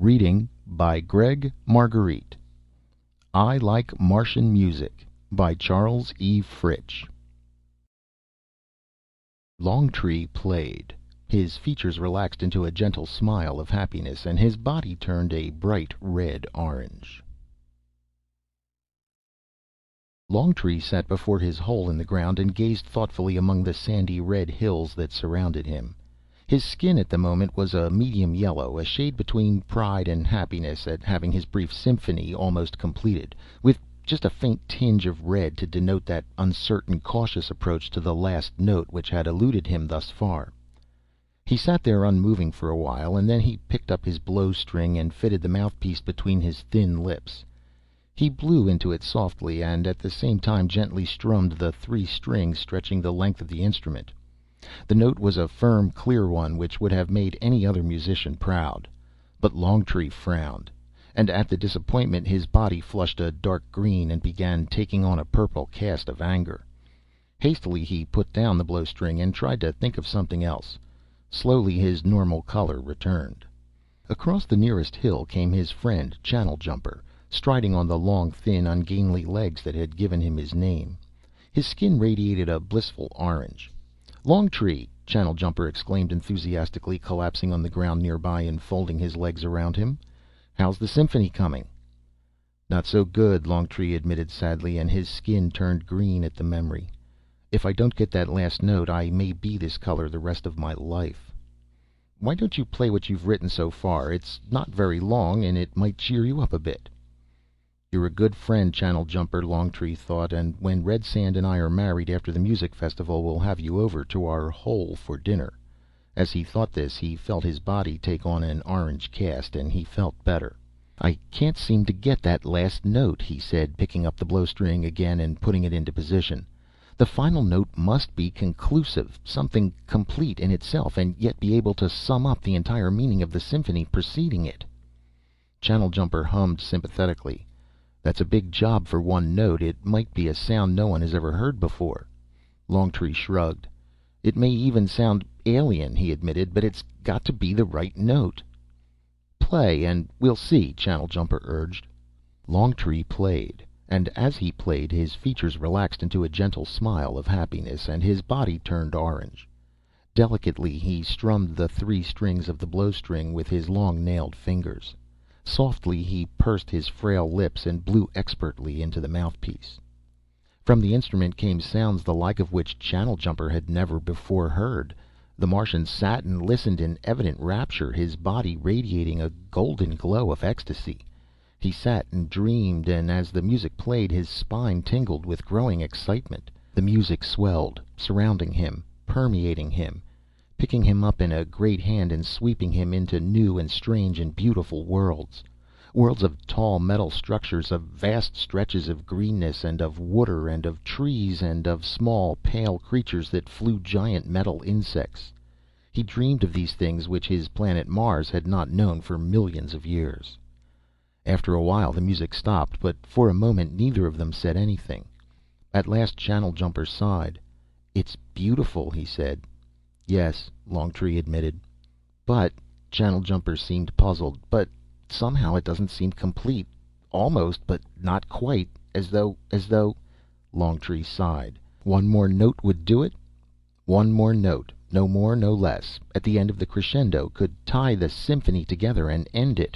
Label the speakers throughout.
Speaker 1: Reading by Greg Marguerite. I Like Martian Music by Charles E. Fritch. Longtree played. His features relaxed into a gentle smile of happiness, and his body turned a bright red-orange. Longtree sat before his hole in the ground and gazed thoughtfully among the sandy red hills that surrounded him. His skin at the moment was a medium yellow, a shade between pride and happiness at having his brief symphony almost completed, with just a faint tinge of red to denote that uncertain, cautious approach to the last note which had eluded him thus far. He sat there unmoving for a while, and then he picked up his blowstring and fitted the mouthpiece between his thin lips. He blew into it softly, and at the same time gently strummed the 3 strings stretching the length of the instrument. The note was a firm, clear one which would have made any other musician proud. But Longtree frowned, and at the disappointment his body flushed a dark green and began taking on a purple cast of anger. Hastily he put down the blowstring and tried to think of something else. Slowly his normal color returned. Across the nearest hill came his friend Channeljumper, striding on the long, thin, ungainly legs that had given him his name. His skin radiated a blissful orange. "Longtree!" Channeljumper exclaimed enthusiastically, collapsing on the ground nearby and folding his legs around him. "How's the symphony coming?" "Not so good," Longtree admitted sadly, and his skin turned green at the memory. "If I don't get that last note, I may be this color the rest of my life." "Why don't you play what you've written so far? It's not very long, and it might cheer you up a bit." "You're a good friend, Channeljumper," Longtree thought, "and when Red Sand and I are married after the music festival, we'll have you over to our hole for dinner." As he thought this, he felt his body take on an orange cast, and he felt better. "I can't seem to get that last note," he said, picking up the blowstring again and putting it into position. "The final note must be conclusive, something complete in itself, and yet be able to sum up the entire meaning of the symphony preceding it." Channeljumper hummed sympathetically. "That's a big job for one note. It might be a sound no one has ever heard before." Longtree shrugged. "It may even sound alien," he admitted, "but it's got to be the right note." "Play, and we'll see," Channeljumper urged. Longtree played, and as he played his features relaxed into a gentle smile of happiness, and his body turned orange. Delicately he strummed the 3 strings of the blowstring with his long nailed fingers. Softly he pursed his frail lips and blew expertly into the mouthpiece. From the instrument came sounds the like of which Channeljumper had never before heard. The Martian sat and listened in evident rapture, his body radiating a golden glow of ecstasy. He sat and dreamed, and as the music played his spine tingled with growing excitement. The music swelled, surrounding him, permeating him, picking him up in a great hand and sweeping him into new and strange and beautiful worlds. Worlds of tall metal structures, of vast stretches of greenness and of water and of trees and of small, pale creatures that flew giant metal insects. He dreamed of these things which his planet Mars had not known for millions of years. After a while the music stopped, but for a moment neither of them said anything. At last Channeljumper sighed. "It's beautiful," he said. "Yes," Longtree admitted. "But," Channeljumper seemed puzzled, "but somehow it doesn't seem complete. Almost, but not quite. As though Longtree sighed. "One more note would do it?" "One more note, no more, no less, at the end of the crescendo, could tie the symphony together and end it.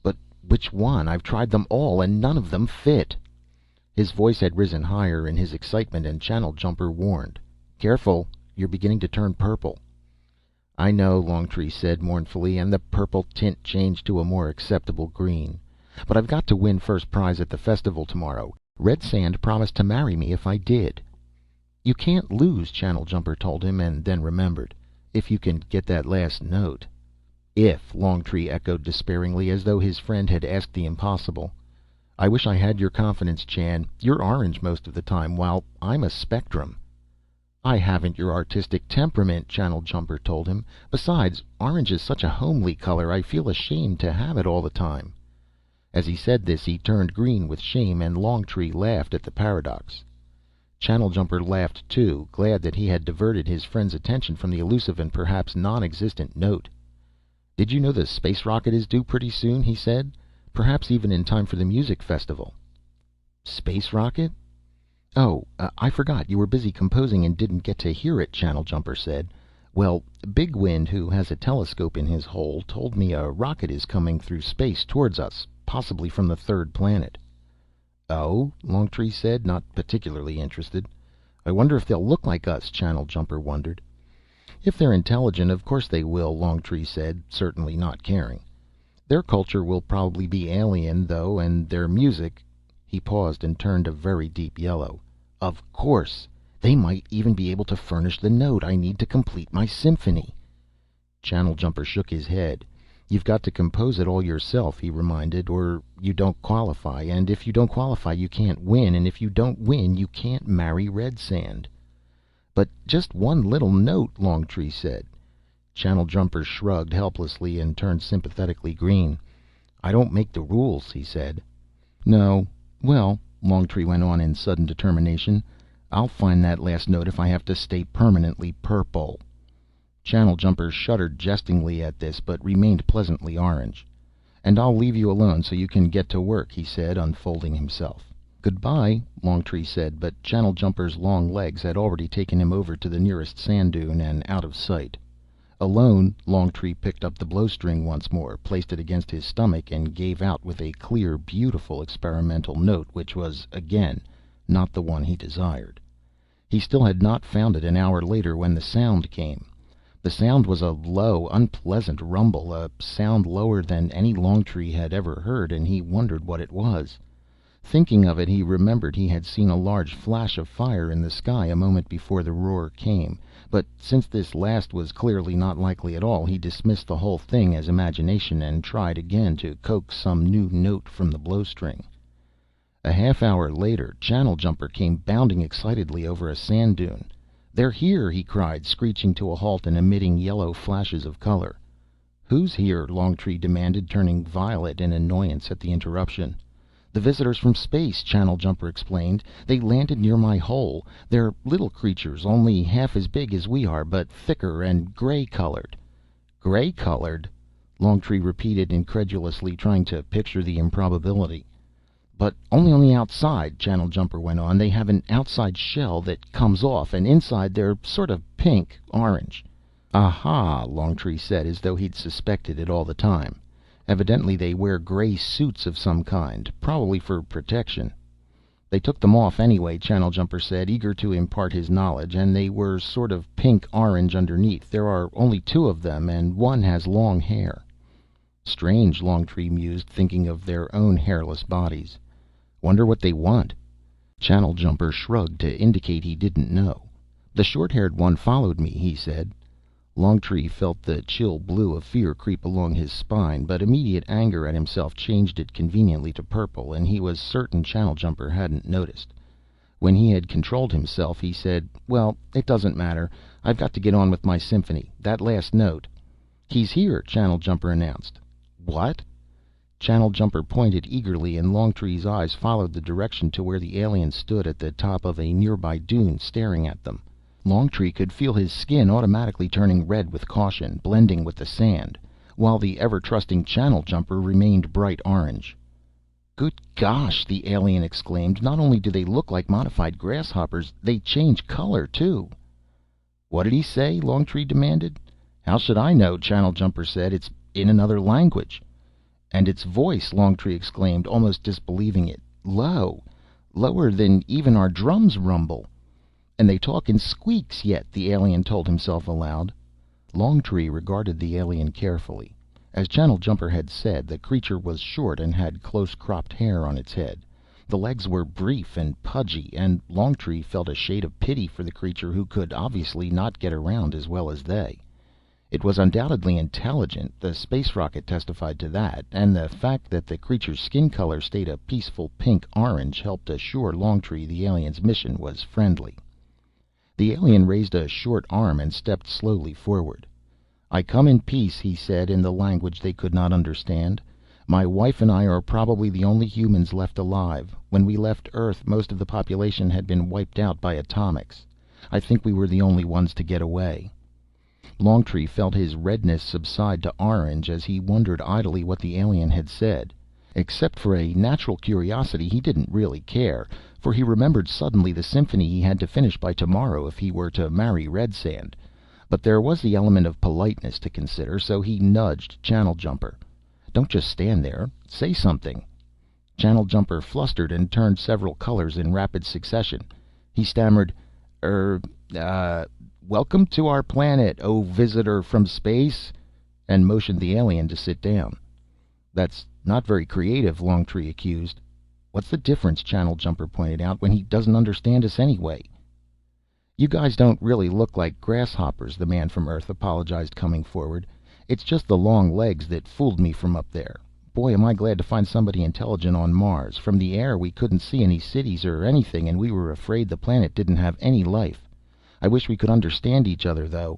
Speaker 1: But which one? I've tried them all, and none of them fit." His voice had risen higher in his excitement, and Channeljumper warned, "Careful. You're beginning to turn purple." "I know," Longtree said mournfully, and the purple tint changed to a more acceptable green. "But I've got to win first prize at the festival tomorrow. Red Sand promised to marry me if I did." "You can't lose," Channeljumper told him, and then remembered. "If you can get that last note." "If," Longtree echoed despairingly, as though his friend had asked the impossible. "I wish I had your confidence, Chan. You're orange most of the time, while I'm a spectrum." "I haven't your artistic temperament," Channeljumper told him. "Besides, orange is such a homely color, I feel ashamed to have it all the time." As he said this he turned green with shame, and Longtree laughed at the paradox. Channeljumper laughed too, glad that he had diverted his friend's attention from the elusive and perhaps non-existent note. "Did you know the space rocket is due pretty soon?" he said. "Perhaps even in time for the music festival." "Space rocket? Oh, I forgot. You were busy composing and didn't get to hear it," Channeljumper said. "Well, Big Wind, who has a telescope in his hole, told me a rocket is coming through space towards us, possibly from the third planet." "Oh?" Longtree said, not particularly interested. "I wonder if they'll look like us," Channeljumper wondered. "If they're intelligent, of course they will," Longtree said, certainly not caring. "Their culture will probably be alien, though, and their music—" He paused and turned a very deep yellow. "Of course! They might even be able to furnish the note I need to complete my symphony." Channeljumper shook his head. "You've got to compose it all yourself," he reminded, "or you don't qualify. And if you don't qualify, you can't win. And if you don't win, you can't marry Red Sand." "But just one little note," Longtree said. Channeljumper shrugged helplessly and turned sympathetically green. "I don't make the rules," he said. "No. Well," Longtree went on in sudden determination, "I'll find that last note if I have to stay permanently purple." Channeljumper shuddered jestingly at this, but remained pleasantly orange. "And I'll leave you alone so you can get to work," he said, unfolding himself. "Goodbye," Longtree said, but Channeljumper's long legs had already taken him over to the nearest sand dune and out of sight. Alone, Longtree picked up the blowstring once more, placed it against his stomach, and gave out with a clear, beautiful experimental note which was, again, not the one he desired. He still had not found it an hour later when the sound came. The sound was a low, unpleasant rumble, a sound lower than any Longtree had ever heard, and he wondered what it was. Thinking of it, he remembered he had seen a large flash of fire in the sky a moment before the roar came, but since this last was clearly not likely at all, he dismissed the whole thing as imagination and tried again to coax some new note from the blowstring. A half hour later, Channeljumper came bounding excitedly over a sand dune. "They're here!" he cried, screeching to a halt and emitting yellow flashes of color. "Who's here?" Longtree demanded, turning violet in annoyance at the interruption. "The visitors from space," Channeljumper explained. "They landed near my hole. They're little creatures, only half as big as we are, but thicker and gray colored." "Gray colored?" Longtree repeated incredulously, trying to picture the improbability. "But only on the outside," Channeljumper went on. "They have an outside shell that comes off, and inside they're sort of pink, orange." "Aha," Longtree said, as though he'd suspected it all the time. "Evidently they wear gray suits of some kind, probably for protection." "They took them off anyway," Channeljumper said, eager to impart his knowledge, "and they were sort of pink-orange underneath. There are only two of them, and one has long hair." Strange, Longtree mused, thinking of their own hairless bodies. Wonder what they want? Channeljumper shrugged to indicate he didn't know. "The short-haired one followed me," he said. Longtree felt the chill blue of fear creep along his spine, but immediate anger at himself changed it conveniently to purple, and he was certain Channeljumper hadn't noticed. When he had controlled himself, he said, "Well, it doesn't matter. I've got to get on with my symphony. That last note—" "He's here," Channeljumper announced. "What?" Channeljumper pointed eagerly, and Longtree's eyes followed the direction to where the alien stood at the top of a nearby dune, staring at them. Longtree could feel his skin automatically turning red with caution, blending with the sand, while the ever-trusting Channeljumper remained bright orange. "Good gosh!" the alien exclaimed. "Not only do they look like modified grasshoppers, they change color, too." "What did he say?" Longtree demanded. "How should I know?" Channeljumper said. "It's in another language." "And its voice!" Longtree exclaimed, almost disbelieving it. "Low! Lower than even our drums rumble." "And they talk in squeaks yet," the alien told himself aloud. Longtree regarded the alien carefully. As Channeljumper had said, the creature was short and had close-cropped hair on its head. The legs were brief and pudgy, and Longtree felt a shade of pity for the creature who could obviously not get around as well as they. It was undoubtedly intelligent, the space rocket testified to that, and the fact that the creature's skin color stayed a peaceful pink-orange helped assure Longtree the alien's mission was friendly. The alien raised a short arm and stepped slowly forward. "I come in peace," he said in the language they could not understand. "My wife and I are probably the only humans left alive. When we left Earth, most of the population had been wiped out by atomics. I think we were the only ones to get away." Longtree felt his redness subside to orange as he wondered idly what the alien had said. Except for a natural curiosity, he didn't really care, for he remembered suddenly the symphony he had to finish by tomorrow if he were to marry Redsand. But there was the element of politeness to consider, so he nudged Channeljumper. "Don't just stand there. Say something." Channeljumper flustered and turned several colors in rapid succession. He stammered, "Er, welcome to our planet, oh visitor from space," and motioned the alien to sit down. "That's not very creative," Longtree accused. "What's the difference," Channeljumper pointed out, "when he doesn't understand us anyway?" "You guys don't really look like grasshoppers," the man from Earth apologized, coming forward. "It's just the long legs that fooled me from up there. Boy, am I glad to find somebody intelligent on Mars. From the air we couldn't see any cities or anything, and we were afraid the planet didn't have any life. I wish we could understand each other, though."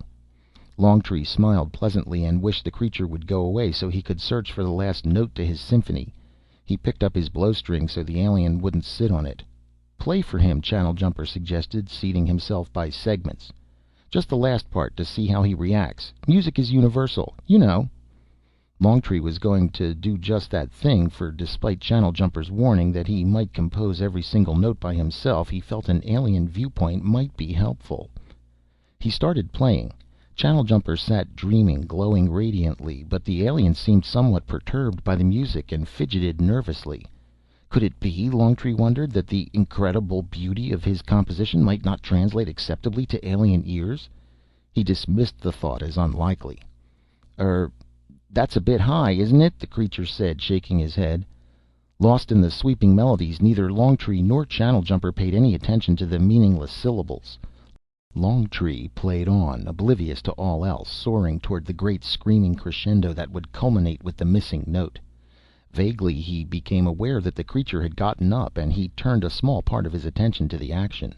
Speaker 1: Longtree smiled pleasantly and wished the creature would go away so he could search for the last note to his symphony. He picked up his blowstring so the alien wouldn't sit on it. "Play for him," Channeljumper suggested, seating himself by segments. "Just the last part, to see how he reacts. Music is universal, you know." Longtree was going to do just that thing, for despite Channeljumper's warning that he might compose every single note by himself, he felt an alien viewpoint might be helpful. He started playing. Channeljumper sat dreaming, glowing radiantly, but the alien seemed somewhat perturbed by the music and fidgeted nervously. Could it be, Longtree wondered, that the incredible beauty of his composition might not translate acceptably to alien ears? He dismissed the thought as unlikely. "That's a bit high, isn't it?" the creature said, shaking his head. Lost in the sweeping melodies, neither Longtree nor Channeljumper paid any attention to the meaningless syllables. Longtree played on, oblivious to all else, soaring toward the great screaming crescendo that would culminate with the missing note. Vaguely he became aware that the creature had gotten up, and he turned a small part of his attention to the action.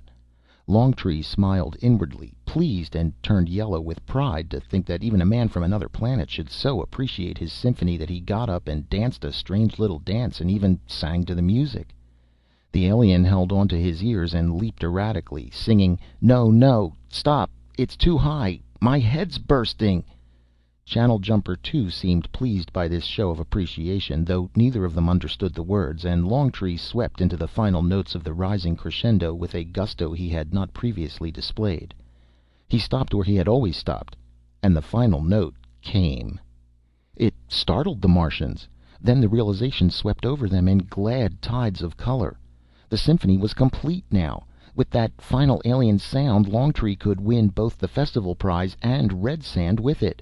Speaker 1: Longtree smiled inwardly, pleased, and turned yellow with pride to think that even a man from another planet should so appreciate his symphony that he got up and danced a strange little dance and even sang to the music. The alien held onto his ears and leaped erratically, singing, "No, no, stop, it's too high, my head's bursting." Channeljumper, too, seemed pleased by this show of appreciation, though neither of them understood the words, and Longtree swept into the final notes of the rising crescendo with a gusto he had not previously displayed. He stopped where he had always stopped, and the final note came. It startled the Martians. Then the realization swept over them in glad tides of color. The symphony was complete now. With that final alien sound, Longtree could win both the festival prize and Redsand with it.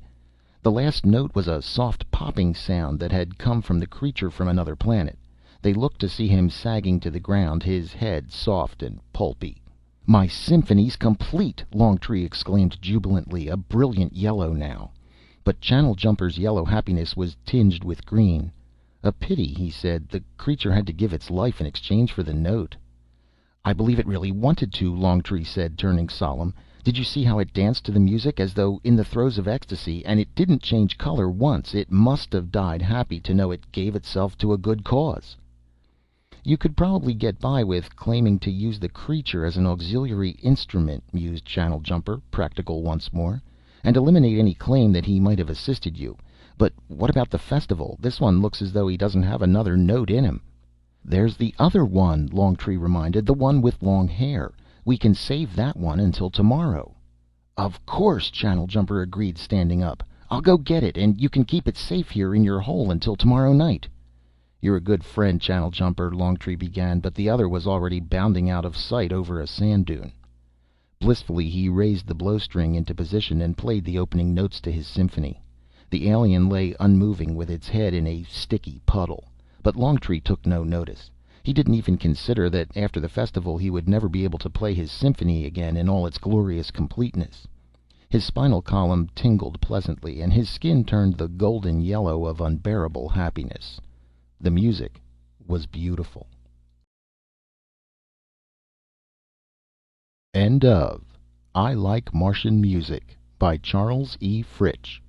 Speaker 1: The last note was a soft popping sound that had come from the creature from another planet. They looked to see him sagging to the ground, his head soft and pulpy. "My symphony's complete!" Longtree exclaimed jubilantly, a brilliant yellow now. But Channeljumper's yellow happiness was tinged with green. "A pity," he said. "The creature had to give its life in exchange for the note." "I believe it really wanted to," Longtree said, turning solemn. "Did you see how it danced to the music, as though in the throes of ecstasy? And it didn't change color once. It must have died happy to know it gave itself to a good cause." "You could probably get by with claiming to use the creature as an auxiliary instrument," mused Channeljumper, practical once more, "and eliminate any claim that he might have assisted you. But what about the festival? This one looks as though he doesn't have another note in him." "There's the other one," Longtree reminded. "The one with long hair. We can save that one until tomorrow." "Of course," Channeljumper agreed, standing up. "I'll go get it, and you can keep it safe here in your hole until tomorrow night." "You're a good friend, Channeljumper," Longtree began, but the other was already bounding out of sight over a sand dune. Blissfully he raised the blowstring into position and played the opening notes to his symphony. The alien lay unmoving with its head in a sticky puddle, but Longtree took no notice. He didn't even consider that after the festival he would never be able to play his symphony again in all its glorious completeness. His spinal column tingled pleasantly, and his skin turned the golden yellow of unbearable happiness. The music was beautiful. End of I Like Martian Music by Charles E. Fritch.